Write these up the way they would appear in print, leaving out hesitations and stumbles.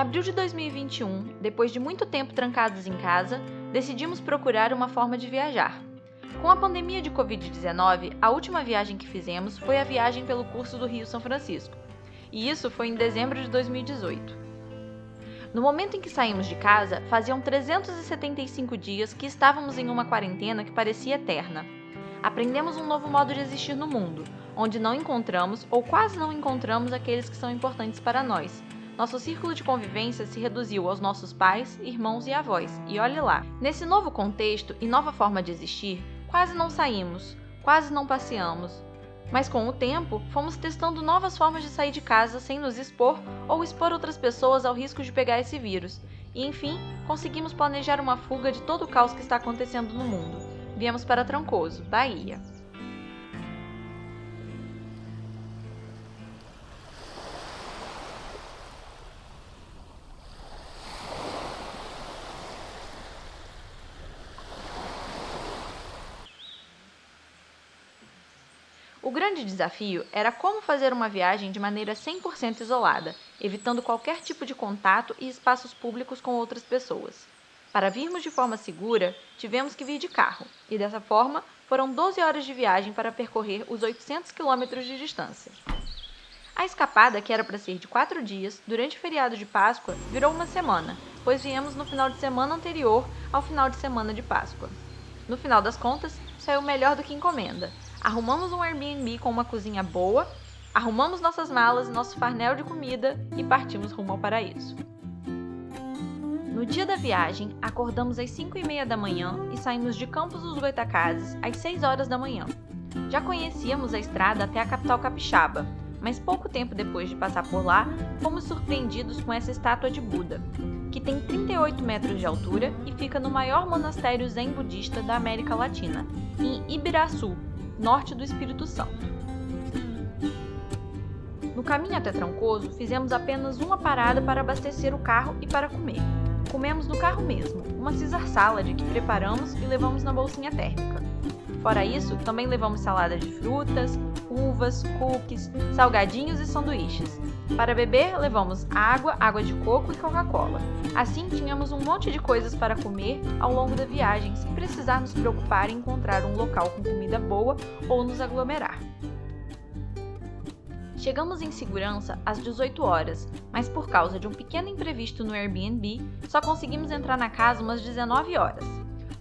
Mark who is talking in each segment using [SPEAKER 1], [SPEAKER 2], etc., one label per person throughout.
[SPEAKER 1] abril de 2021, depois de muito tempo trancados em casa, decidimos procurar uma forma de viajar. Com a pandemia de Covid-19, a última viagem que fizemos foi a viagem pelo curso do Rio São Francisco, e isso foi em dezembro de 2018. No momento em que saímos de casa, faziam 375 dias que estávamos em uma quarentena que parecia eterna. Aprendemos um novo modo de existir no mundo, onde não encontramos ou quase não encontramos aqueles que são importantes para nós. Nosso círculo de convivência se reduziu aos nossos pais, irmãos e avós, e olhe lá. Nesse novo contexto e nova forma de existir, quase não saímos, quase não passeamos. Mas com o tempo, fomos testando novas formas de sair de casa sem nos expor ou expor outras pessoas ao risco de pegar esse vírus. E enfim, conseguimos planejar uma fuga de todo o caos que está acontecendo no mundo. Viemos para Trancoso, Bahia. O grande desafio era como fazer uma viagem de maneira 100% isolada, evitando qualquer tipo de contato e espaços públicos com outras pessoas. Para virmos de forma segura, tivemos que vir de carro, e dessa forma foram 12 horas de viagem para percorrer os 800 quilômetros de distância. A escapada, que era para ser de 4 dias, durante o feriado de Páscoa, virou uma semana, pois viemos no final de semana anterior ao final de semana de Páscoa. No final das contas, saiu melhor do que encomenda. Arrumamos um Airbnb com uma cozinha boa, arrumamos nossas malas e nosso farnel de comida e partimos rumo ao paraíso. No dia da viagem, acordamos às 5h30 da manhã e saímos de Campos dos Goytacazes às 6 horas da manhã. Já conhecíamos a estrada até a capital capixaba, mas pouco tempo depois de passar por lá, fomos surpreendidos com essa estátua de Buda, que tem 38 metros de altura e fica no maior monastério zen budista da América Latina, em Ibiraçu, norte do Espírito Santo. No caminho até Trancoso, fizemos apenas uma parada para abastecer o carro e para comer. Comemos no carro mesmo, uma Caesar salad que preparamos e levamos na bolsinha térmica. Fora isso, também levamos salada de frutas, uvas, cookies, salgadinhos e sanduíches. Para beber, levamos água, água de coco e Coca-Cola. Assim, tínhamos um monte de coisas para comer ao longo da viagem, sem precisar nos preocupar em encontrar um local com comida boa ou nos aglomerar. Chegamos em segurança às 18 horas, mas por causa de um pequeno imprevisto no Airbnb, só conseguimos entrar na casa umas 19 horas.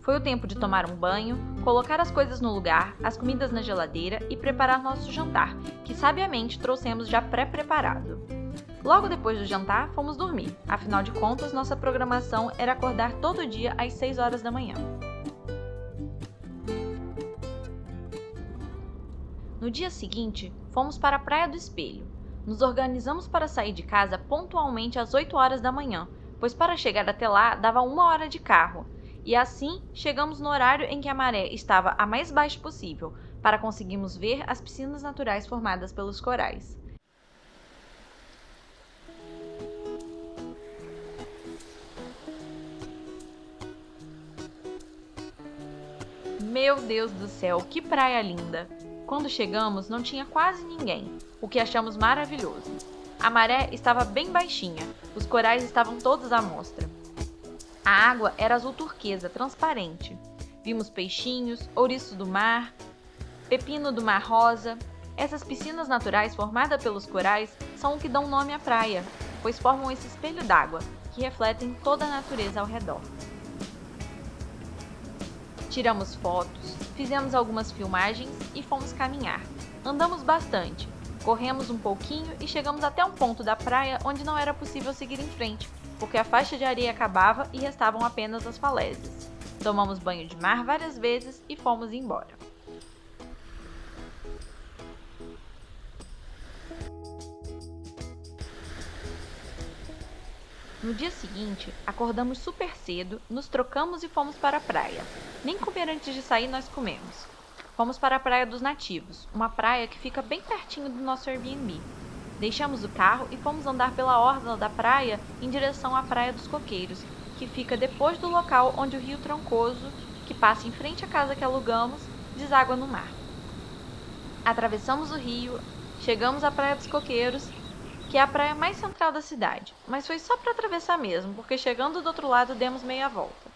[SPEAKER 1] Foi o tempo de tomar um banho, colocar as coisas no lugar, as comidas na geladeira e preparar nosso jantar, que sabiamente trouxemos já pré-preparado. Logo depois do jantar, fomos dormir, afinal de contas, nossa programação era acordar todo dia às 6 horas da manhã. No dia seguinte, fomos para a Praia do Espelho. Nos organizamos para sair de casa pontualmente às 8 horas da manhã, pois para chegar até lá dava 1 hora de carro. E assim, chegamos no horário em que a maré estava a mais baixa possível, para conseguirmos ver as piscinas naturais formadas pelos corais. Meu Deus do céu, que praia linda! Quando chegamos, não tinha quase ninguém, o que achamos maravilhoso. A maré estava bem baixinha, os corais estavam todos à mostra. A água era azul turquesa, transparente. Vimos peixinhos, ouriço do mar, pepino do mar rosa. Essas piscinas naturais formadas pelos corais são o que dão nome à praia, pois formam esse espelho d'água, que refletem toda a natureza ao redor. Tiramos fotos, fizemos algumas filmagens e fomos caminhar. Andamos bastante, corremos um pouquinho e chegamos até um ponto da praia onde não era possível seguir em frente, porque a faixa de areia acabava e restavam apenas as falésias. Tomamos banho de mar várias vezes e fomos embora. No dia seguinte, acordamos super cedo, nos trocamos e fomos para a praia. Nem comer antes de sair nós comemos. Fomos para a Praia dos Nativos, uma praia que fica bem pertinho do nosso Airbnb. Deixamos o carro e fomos andar pela orla da praia em direção à Praia dos Coqueiros, que fica depois do local onde o rio Trancoso, que passa em frente à casa que alugamos, deságua no mar. Atravessamos o rio, chegamos à Praia dos Coqueiros que é a praia mais central da cidade, mas foi só para atravessar mesmo, porque chegando do outro lado demos meia volta.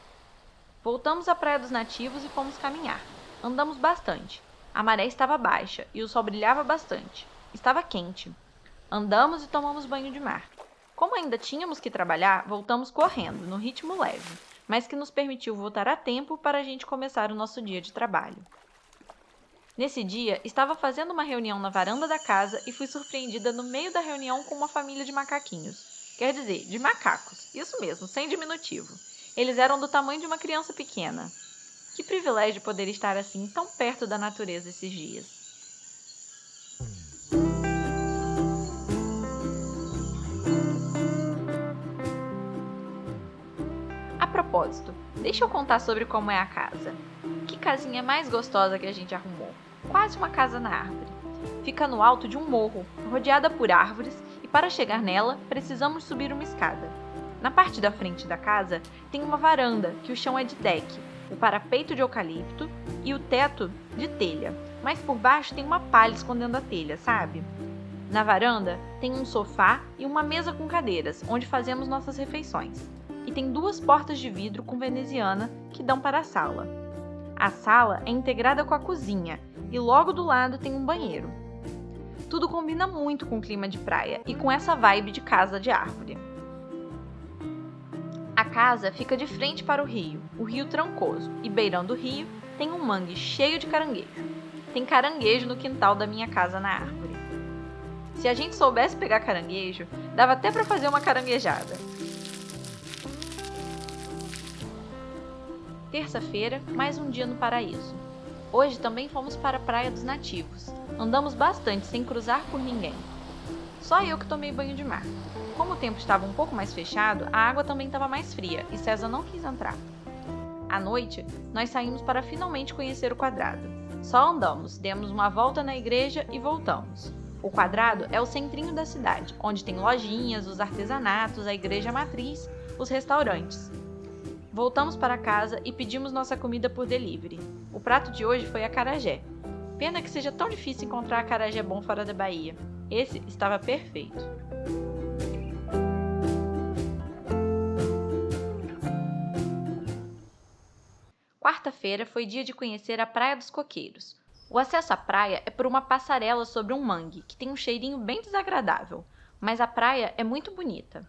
[SPEAKER 1] Voltamos à Praia dos Nativos e fomos caminhar. Andamos bastante. A maré estava baixa e o sol brilhava bastante. Estava quente. Andamos e tomamos banho de mar. Como ainda tínhamos que trabalhar, voltamos correndo, no ritmo leve, mas que nos permitiu voltar a tempo para a gente começar o nosso dia de trabalho. Nesse dia, estava fazendo uma reunião na varanda da casa e fui surpreendida no meio da reunião com uma família de macaquinhos. Quer dizer, de macacos. Isso mesmo, sem diminutivo. Eles eram do tamanho de uma criança pequena. Que privilégio poder estar assim tão perto da natureza esses dias. A propósito, deixa eu contar sobre como é a casa. Que casinha mais gostosa que a gente arrumou. Quase uma casa na árvore. Fica no alto de um morro, rodeada por árvores, e para chegar nela, precisamos subir uma escada. Na parte da frente da casa, tem uma varanda, que o chão é de deck, o parapeito de eucalipto e o teto de telha, mas por baixo tem uma palha escondendo a telha, sabe? Na varanda, tem um sofá e uma mesa com cadeiras, onde fazemos nossas refeições. E tem 2 portas de vidro com veneziana que dão para a sala. A sala é integrada com a cozinha e logo do lado tem um banheiro. Tudo combina muito com o clima de praia e com essa vibe de casa de árvore. A casa fica de frente para o Rio Trancoso, e beirando o rio tem um mangue cheio de caranguejo. Tem caranguejo no quintal da minha casa na árvore. Se a gente soubesse pegar caranguejo, dava até para fazer uma caranguejada. Terça-feira, mais um dia no paraíso. Hoje também fomos para a Praia dos Nativos. Andamos bastante sem cruzar por ninguém. Só eu que tomei banho de mar. Como o tempo estava um pouco mais fechado, a água também estava mais fria e César não quis entrar. À noite, nós saímos para finalmente conhecer o quadrado. Só andamos, demos uma volta na igreja e voltamos. O quadrado é o centrinho da cidade, onde tem lojinhas, os artesanatos, a igreja matriz, os restaurantes. Voltamos para casa e pedimos nossa comida por delivery. O prato de hoje foi acarajé. Pena que seja tão difícil encontrar acarajé bom fora da Bahia. Esse estava perfeito. Quarta-feira foi dia de conhecer a Praia dos Coqueiros. O acesso à praia é por uma passarela sobre um mangue, que tem um cheirinho bem desagradável, mas a praia é muito bonita.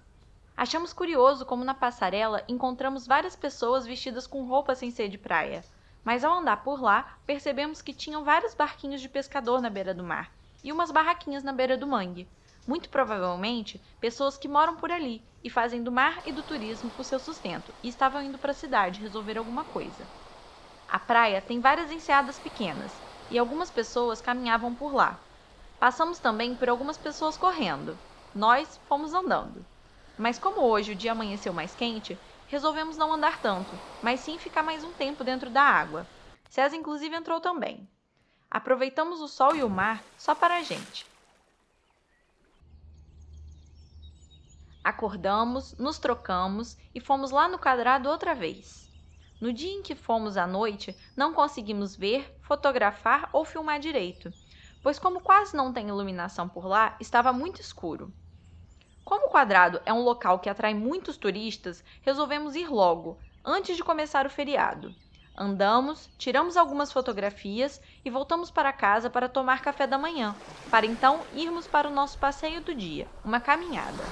[SPEAKER 1] Achamos curioso como na passarela encontramos várias pessoas vestidas com roupas sem ser de praia, mas ao andar por lá percebemos que tinham vários barquinhos de pescador na beira do mar e umas barraquinhas na beira do mangue. Muito provavelmente pessoas que moram por ali e fazem do mar e do turismo o seu sustento e estavam indo para a cidade resolver alguma coisa. A praia tem várias enseadas pequenas e algumas pessoas caminhavam por lá. Passamos também por algumas pessoas correndo. Nós fomos andando. Mas como hoje o dia amanheceu mais quente, resolvemos não andar tanto, mas sim ficar mais um tempo dentro da água. César inclusive entrou também. Aproveitamos o sol e o mar só para a gente. Acordamos, nos trocamos e fomos lá no quadrado outra vez. No dia em que fomos à noite, não conseguimos ver, fotografar ou filmar direito, pois como quase não tem iluminação por lá, estava muito escuro. Como o quadrado é um local que atrai muitos turistas, resolvemos ir logo, antes de começar o feriado. Andamos, tiramos algumas fotografias e voltamos para casa para tomar café da manhã, para então irmos para o nosso passeio do dia, uma caminhada.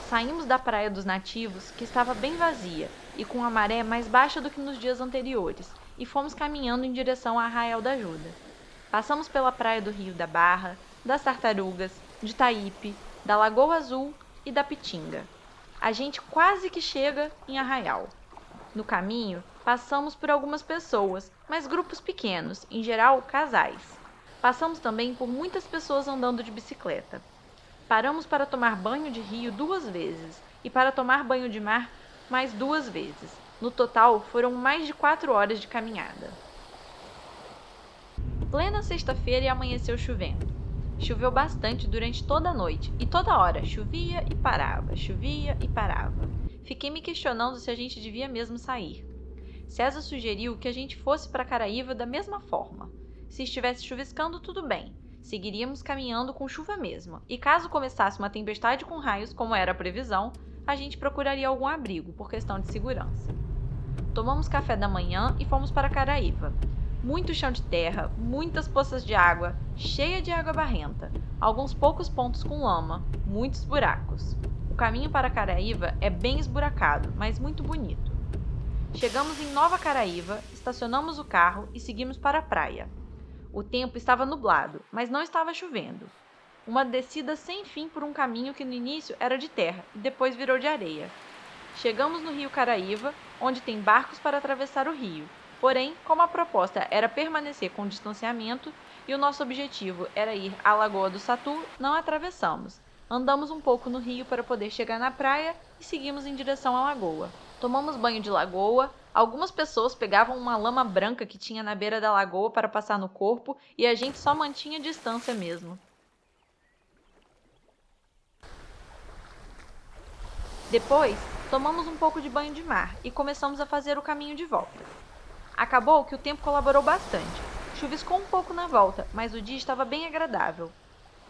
[SPEAKER 1] Saímos da Praia dos Nativos, que estava bem vazia e com a maré mais baixa do que nos dias anteriores, e fomos caminhando em direção a Arraial da Ajuda. Passamos pela praia do Rio da Barra, das Tartarugas, de Taípe, da Lagoa Azul e da Pitinga. A gente quase que chega em Arraial. No caminho, passamos por algumas pessoas, mas grupos pequenos, em geral casais. Passamos também por muitas pessoas andando de bicicleta. Paramos para tomar banho de rio 2 vezes e para tomar banho de mar mais 2 vezes. No total, foram mais de 4 horas de caminhada. Plena sexta-feira e amanheceu chovendo. Choveu bastante durante toda a noite e toda hora chovia e parava, chovia e parava. Fiquei me questionando se a gente devia mesmo sair. César sugeriu que a gente fosse para Caraíva da mesma forma. Se estivesse chuviscando, tudo bem. Seguiríamos caminhando com chuva mesmo, e caso começasse uma tempestade com raios, como era a previsão, a gente procuraria algum abrigo, por questão de segurança. Tomamos café da manhã e fomos para Caraíva. Muito chão de terra, muitas poças de água, cheia de água barrenta, alguns poucos pontos com lama, muitos buracos. O caminho para Caraíva é bem esburacado, mas muito bonito. Chegamos em Nova Caraíva, estacionamos o carro e seguimos para a praia. O tempo estava nublado, mas não estava chovendo. Uma descida sem fim por um caminho que no início era de terra e depois virou de areia. Chegamos no rio Caraíva, onde tem barcos para atravessar o rio. Porém, como a proposta era permanecer com distanciamento e o nosso objetivo era ir à Lagoa do Satu, não atravessamos. Andamos um pouco no rio para poder chegar na praia e seguimos em direção à lagoa. Tomamos banho de lagoa, algumas pessoas pegavam uma lama branca que tinha na beira da lagoa para passar no corpo e a gente só mantinha distância mesmo. Depois, tomamos um pouco de banho de mar e começamos a fazer o caminho de volta. Acabou que o tempo colaborou bastante. Chuviscou um pouco na volta, mas o dia estava bem agradável.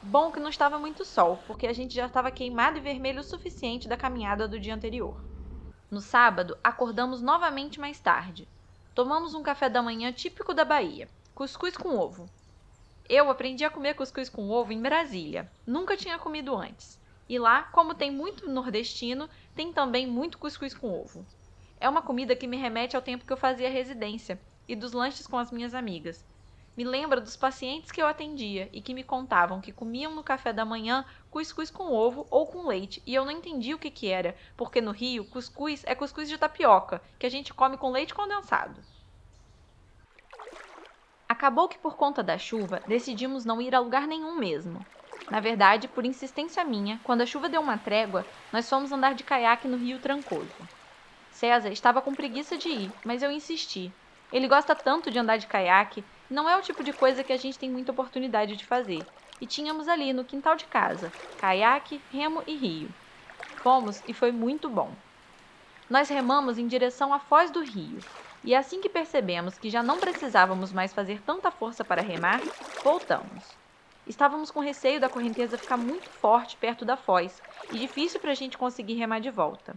[SPEAKER 1] Bom que não estava muito sol, porque a gente já estava queimado e vermelho o suficiente da caminhada do dia anterior. No sábado, acordamos novamente mais tarde. Tomamos um café da manhã típico da Bahia, cuscuz com ovo. Eu aprendi a comer cuscuz com ovo em Brasília, nunca tinha comido antes. E lá, como tem muito nordestino, tem também muito cuscuz com ovo. É uma comida que me remete ao tempo que eu fazia residência e dos lanches com as minhas amigas. Me lembra dos pacientes que eu atendia e que me contavam que comiam no café da manhã cuscuz com ovo ou com leite, e eu não entendi o que era, porque no Rio, cuscuz é cuscuz de tapioca, que a gente come com leite condensado. Acabou que por conta da chuva, decidimos não ir a lugar nenhum mesmo. Na verdade, por insistência minha, quando a chuva deu uma trégua, nós fomos andar de caiaque no Rio Trancoso. César estava com preguiça de ir, mas eu insisti. Ele gosta tanto de andar de caiaque, não é o tipo de coisa que a gente tem muita oportunidade de fazer. E tínhamos ali no quintal de casa, caiaque, remo e rio. Fomos e foi muito bom. Nós remamos em direção à foz do rio, e assim que percebemos que já não precisávamos mais fazer tanta força para remar, voltamos. Estávamos com receio da correnteza ficar muito forte perto da foz e difícil para a gente conseguir remar de volta.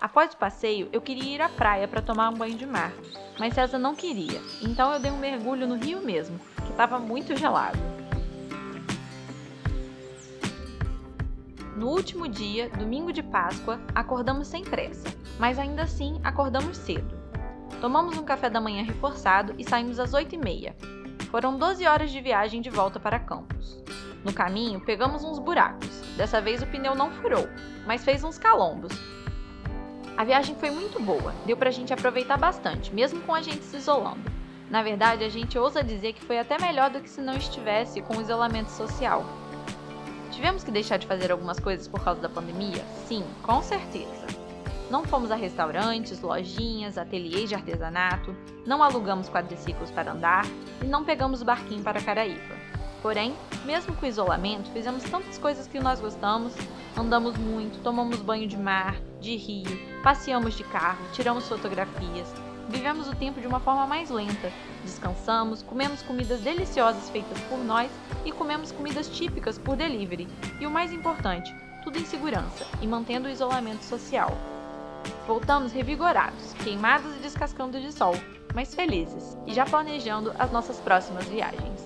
[SPEAKER 1] Após o passeio, eu queria ir à praia para tomar um banho de mar, mas César não queria, então eu dei um mergulho no rio mesmo, que estava muito gelado. No último dia, domingo de Páscoa, acordamos sem pressa, mas ainda assim acordamos cedo. Tomamos um café da manhã reforçado e saímos às 8h30. Foram 12 horas de viagem de volta para Campos. No caminho, pegamos uns buracos. Dessa vez o pneu não furou, mas fez uns calombos. A viagem foi muito boa, deu pra gente aproveitar bastante, mesmo com a gente se isolando. Na verdade, a gente ousa dizer que foi até melhor do que se não estivesse com o isolamento social. Tivemos que deixar de fazer algumas coisas por causa da pandemia? Sim, com certeza. Não fomos a restaurantes, lojinhas, ateliês de artesanato, não alugamos quadriciclos para andar e não pegamos barquinho para Caraíva. Porém, mesmo com o isolamento, fizemos tantas coisas que nós gostamos, andamos muito, tomamos banho de mar, de rio, passeamos de carro, tiramos fotografias, vivemos o tempo de uma forma mais lenta, descansamos, comemos comidas deliciosas feitas por nós e comemos comidas típicas por delivery. E o mais importante, tudo em segurança e mantendo o isolamento social. Voltamos revigorados, queimados e descascando de sol, mas felizes, e já planejando as nossas próximas viagens.